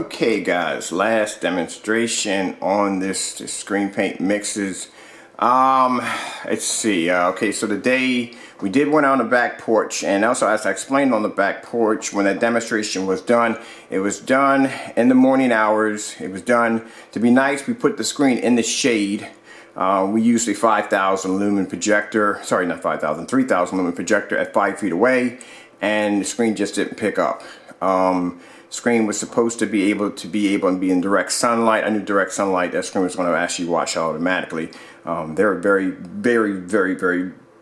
Okay guys, last demonstration on this screen paint mixes. Let's see, okay, so today we did one on the back porch, and also as I explained on the back porch, when that demonstration was done, it was done in the morning hours. It was done to be nice. We put the screen in the shade. We used a 5,000 lumen projector, sorry, not 5,000, 3,000 lumen projector at 5 feet away, and the screen just didn't pick up. Screen was supposed to be able to be in direct sunlight. I knew direct sunlight, that screen was going to actually wash out automatically. They're very,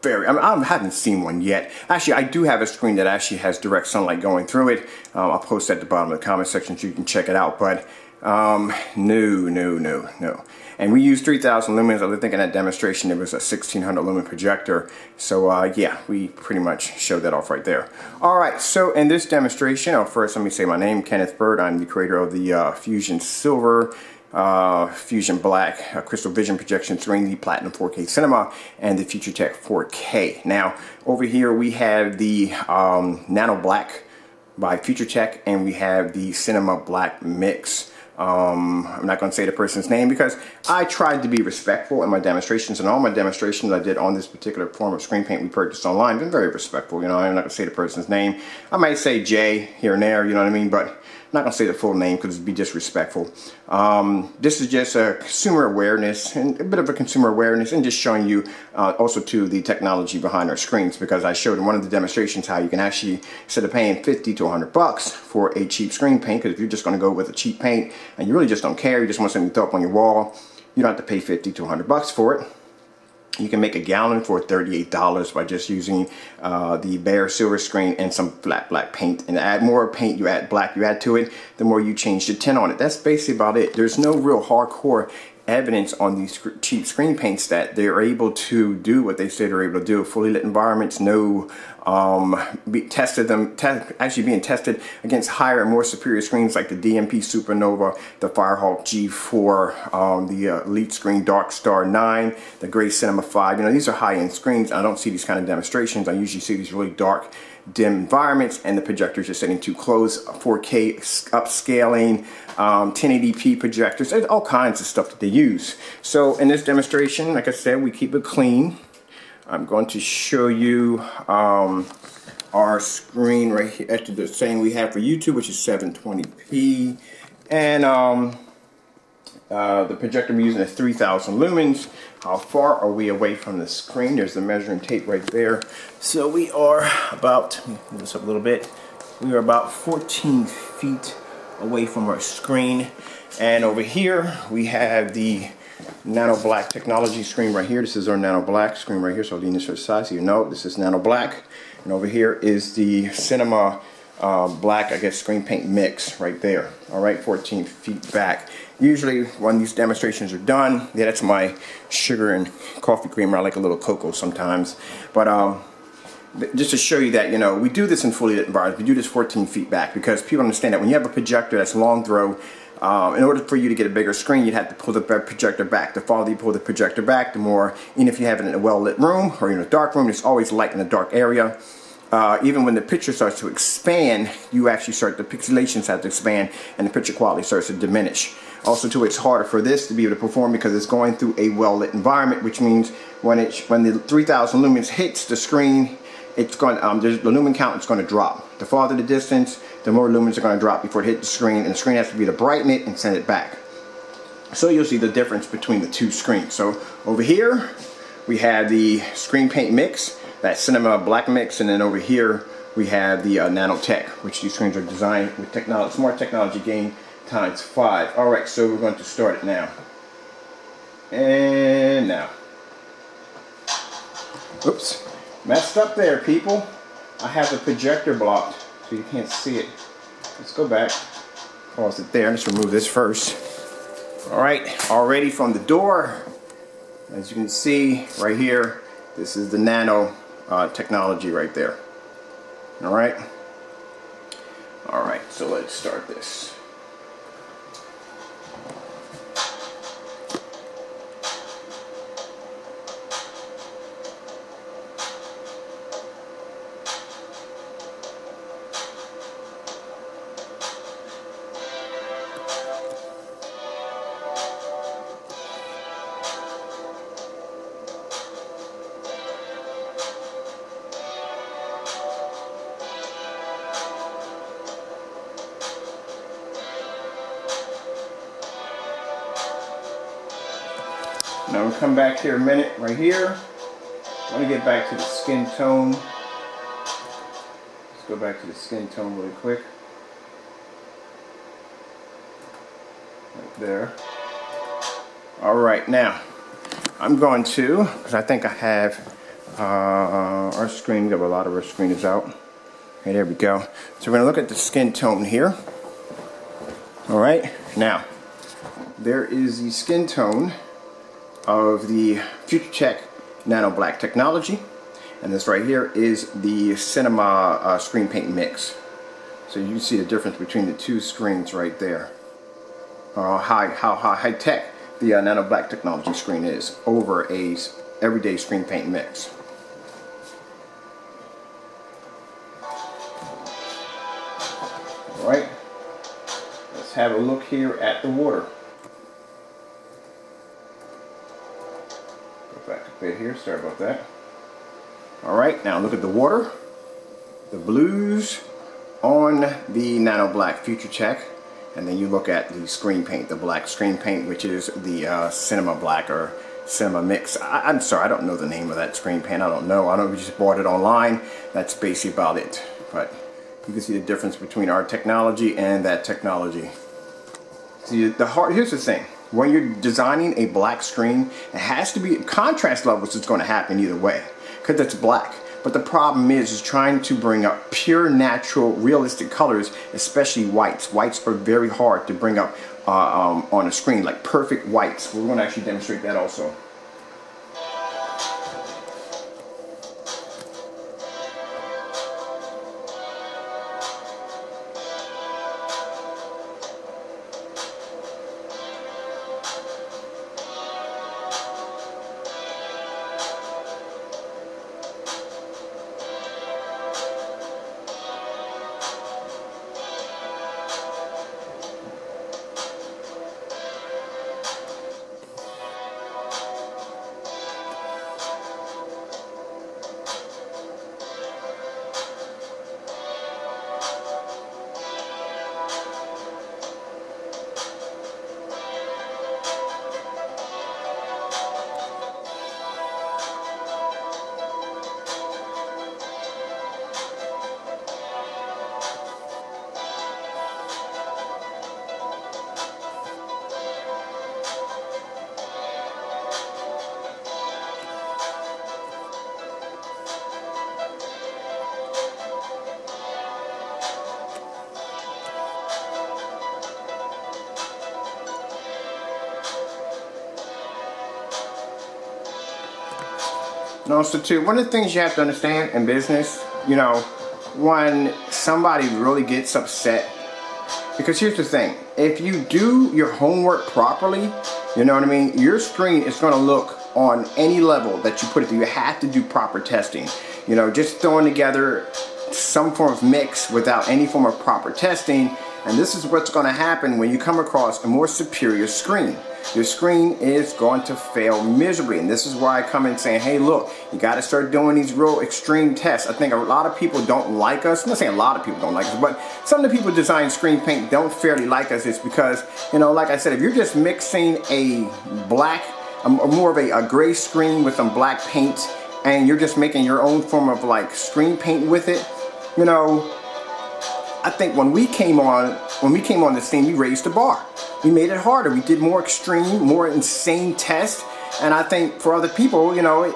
I haven't seen one yet. Actually, I do have a screen that actually has direct sunlight going through it. I'll post that at the bottom of the comment section so you can check it out. But no. And we used 3,000 lumens. I was thinking that demonstration it was a 1,600 lumen projector. So yeah, we pretty much showed that off right there. All right, so in this demonstration, first let me say my name, Kenneth Bird. I'm the creator of the Fusion Silver, Fusion Black, Crystal Vision Projection Screen, the Platinum 4K Cinema, and the FutureTech 4K. Now, over here we have the Nano Black by FutureTech, and we have the Cinema Black Mix. I'm not going to say the person's name because I tried to be respectful in my demonstrations, and all my demonstrations I did on this particular form of screen paint we purchased online been very respectful. You know, I'm not going to say the person's name. I might say Jay here and there, you know what I mean, but I'm not going to say the full name because it'd be disrespectful. This is just a consumer awareness, and a bit of a consumer awareness, and just showing you also to the technology behind our screens, because I showed in one of the demonstrations how you can actually, instead of paying 50 to 100 bucks for a cheap screen paint, because if you're just going to go with a cheap paint and you really just don't care, you just want something to throw up on your wall, you don't have to pay 50 to 100 bucks for it. You can make a gallon for $38 by just using the bare silver screen and some flat black paint. And add more paint, you add black, you add to it, the more you change the tint on it. That's basically about it. There's no real hardcore evidence on these cheap screen paints that they're able to do what they say they're able to do. Fully lit environments, no actually being tested against higher and more superior screens like the DMP Supernova, the Firehawk G4, the Elite Screen Dark Star 9, the Gray Cinema 5. You know, these are high-end screens. I don't see these kind of demonstrations. I usually see these really dark, dim environments, and the projectors are sitting too close. 4K upscaling, 1080p projectors, there's all kinds of stuff that they use. So in this demonstration, like I said, we keep it clean. I'm going to show you our screen right here, actually the same we have for YouTube, which is 720p, and the projector we're using is 3,000 lumens. How far are we away from the screen? There's the measuring tape right there. So we are about, let me move this up a little bit, we are about 14 feet away from our screen. And over here we have the Nano Black technology screen right here. This is our Nano Black screen right here. So I'll lean this to the side so you know this is Nano Black. And over here is the Cinema Black, I guess, screen paint mix right there. All right, 14 feet back. Usually when these demonstrations are done, yeah, that's my sugar and coffee creamer. I like a little cocoa sometimes. But just to show you that, you know, we do this in fully lit environments. We do this 14 feet back because people understand that when you have a projector that's long throw, in order for you to get a bigger screen, you'd have to pull the projector back. The farther you pull the projector back, the more, even if you have it in a well-lit room or in a dark room, there's always light in the dark area. Even when the picture starts to expand, you actually start, the pixelations have to expand and the picture quality starts to diminish. Also too, it's harder for this to be able to perform because it's going through a well-lit environment, which means when the 3,000 lumens hits the screen, it's going the lumen count is going to drop. The farther the distance, the more lumens are going to drop before it hits the screen, and the screen has to be to brighten it and send it back. So you'll see the difference between the two screens. So over here we have the screen paint mix, that Cinema Black mix, and then over here we have the Nanotech, which these screens are designed with technology, smart technology gain times 5. All right, so we're going to start it now. And now. Oops, messed up there, people. I have the projector blocked, so you can't see it. Let's go back. Pause it there. Let's remove this first. All right, already from the door, as you can see right here, this is the Nano technology right there. All right. All right, so let's start this. Now we'll come back here a minute right here. I want to get back to the skin tone. Let's go back to the skin tone really quick. Right there. Alright, now I'm going to, because I think I have our screen, we have a lot of our screen is out. Okay, there we go. So we're going to look at the skin tone here. Alright, now there is the skin tone of the FutureCheck Nano Black technology, and this right here is the Cinema screen paint mix. So you see the difference between the two screens right there. How high tech the Nano Black technology screen is over a everyday screen paint mix. Alright, let's have a look here at the water. Go back a bit here, sorry about that. Alright, now look at the water. The blues on the Nano Black FutureCheck, and then you look at the screen paint, the black screen paint, which is the Cinema Black or Cinema Mix. I'm sorry, I don't know the name of that screen paint. I don't know. I know we just bought it online. That's basically about it. But you can see the difference between our technology and that technology. See, here's the thing. When you're designing a black screen, it has to be, contrast levels is going to happen either way, because it's black. But the problem is trying to bring up pure, natural, realistic colors, especially whites. Whites are very hard to bring up on a screen, like perfect whites. We're going to actually demonstrate that also. And also too, one of the things you have to understand in business, you know, when somebody really gets upset, because here's the thing, if you do your homework properly, you know what I mean, your screen is going to look on any level that you put it through. You have to do proper testing. You know, just throwing together some form of mix without any form of proper testing, and this is what's going to happen when you come across a more superior screen. Your screen is going to fail miserably, and this is why I come in saying, hey look, you got to start doing these real extreme tests. I think a lot of people don't like us. I'm not saying a lot of people don't like us, but some of the people design screen paint don't fairly like us. It's because, you know, like I said, if you're just mixing a black, more of a gray screen with some black paint, and you're just making your own form of like screen paint with it, you know, I think when we came on the scene, we raised the bar. We made it harder. We did more extreme, more insane tests, and I think for other people, you know,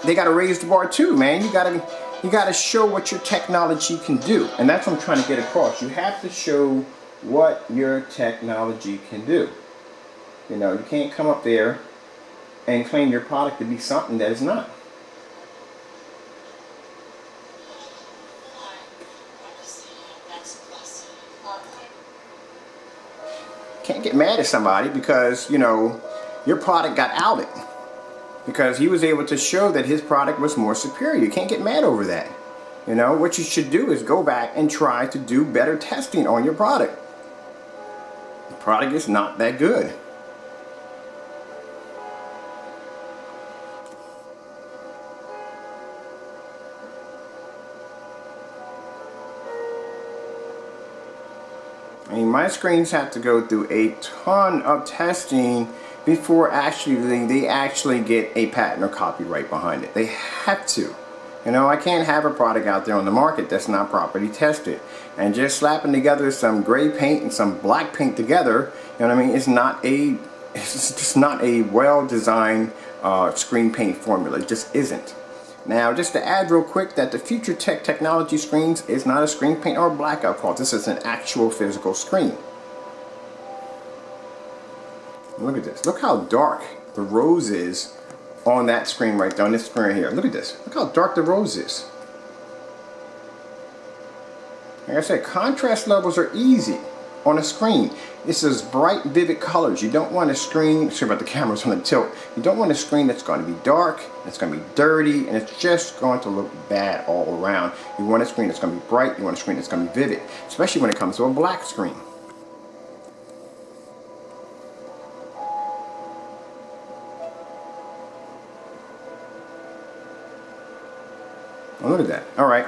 they got to raise the bar too, man. You got to show what your technology can do, and that's what I'm trying to get across. You have to show what your technology can do. You know, you can't come up there and claim your product to be something that is not. Can't get mad at somebody because, you know, your product got outed because he was able to show that his product was more superior. You can't get mad over that. You know, what you should do is go back and try to do better testing on your product. The product is not that good. I mean, my screens have to go through a ton of testing before they actually get a patent or copyright behind it. They have to. You know, I can't have a product out there on the market that's not properly tested. And just slapping together some gray paint and some black paint together, you know what I mean, it's just not a well-designed screen paint formula. It just isn't. Now, just to add real quick that the Future Technology screens is not a screen paint or a blackout cloth. This is an actual physical screen. Look at this. Look how dark the rose is on that screen right there, on this screen right here. Look at this. Look how dark the rose is. Like I said, contrast levels are easy on a screen. This is bright, vivid colors. You don't want a screen, sorry about the camera's on the tilt. You don't want a screen that's going to be dark, it's going to be dirty, and it's just going to look bad all around. You want a screen that's going to be bright, you want a screen that's going to be vivid, especially when it comes to a black screen. Oh, look at that. All right.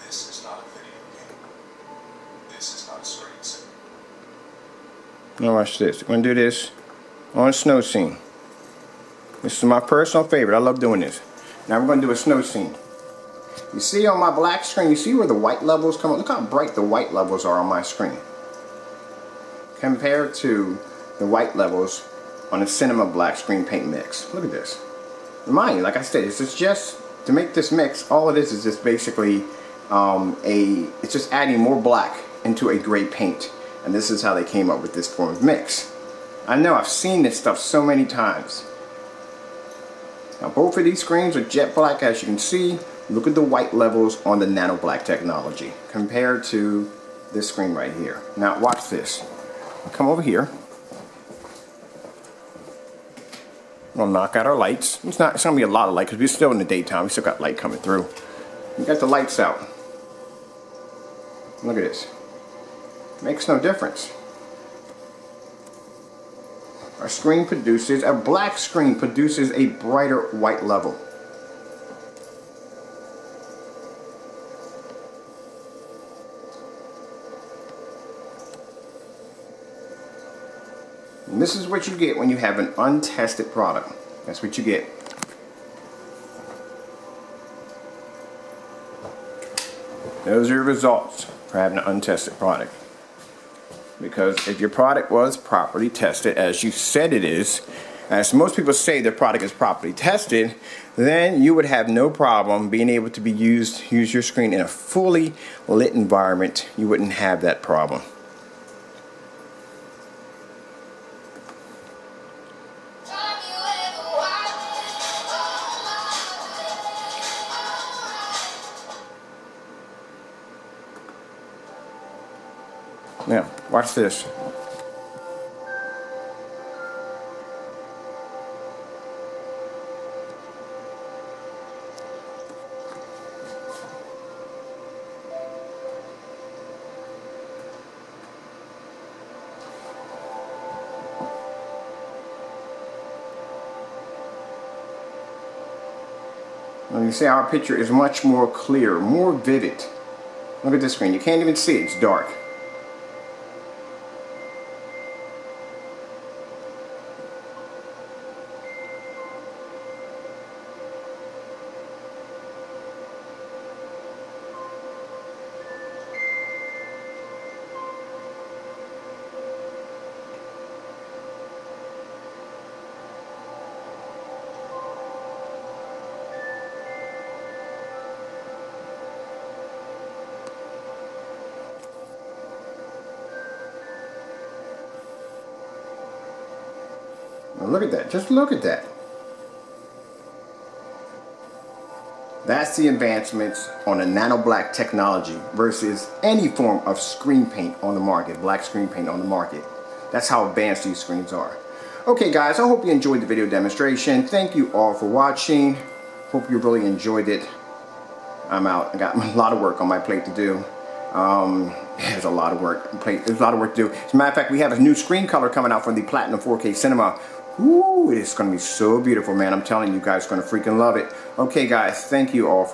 This is not a video game. This is not a screensaver. Now watch this. We're going to do this on a snow scene. This is my personal favorite. I love doing this. Now we're going to do a snow scene. You see on my black screen, you see where the white levels come up? Look how bright the white levels are on my screen. Compared to the white levels on a cinema black screen paint mix. Look at this. Remind you, like I said, it's just to make this mix. All it is just basically it's just adding more black into a gray paint, and this is how they came up with this form of mix. I know I've seen this stuff so many times. Now both of these screens are jet black, as you can see. Look at the white levels on the Nano Black technology compared to this screen right here. Now watch this. I'll come over here. We'll knock out our lights. It's going to be a lot of light because we're still in the daytime. We still got light coming through. We got the lights out. Look at this. Makes no difference. Our screen produces, a black screen produces a brighter white level. And this is what you get when you have an untested product. That's what you get. Those are your results for having an untested product. Because if your product was properly tested, as you said it is, as most people say their product is properly tested, then you would have no problem being able to use your screen in a fully lit environment. You wouldn't have that problem. Now, watch this. Now you see our picture is much more clear, more vivid. Look at this screen. You can't even see it. It's dark. Now look at that. Just look at that. That's the advancements on a nano black technology versus any form of screen paint on the market, black screen paint on the market. That's how advanced these screens are. Okay guys, I hope you enjoyed the video demonstration. Thank you all for watching. Hope you really enjoyed it. I'm out. I got a lot of work on my plate to do. There's a lot of work. There's a lot of work to do. As a matter of fact, we have a new screen color coming out from the Platinum 4K Cinema. Ooh, it's going to be so beautiful, man. I'm telling you guys are going to freaking love it. Okay, guys, thank you all for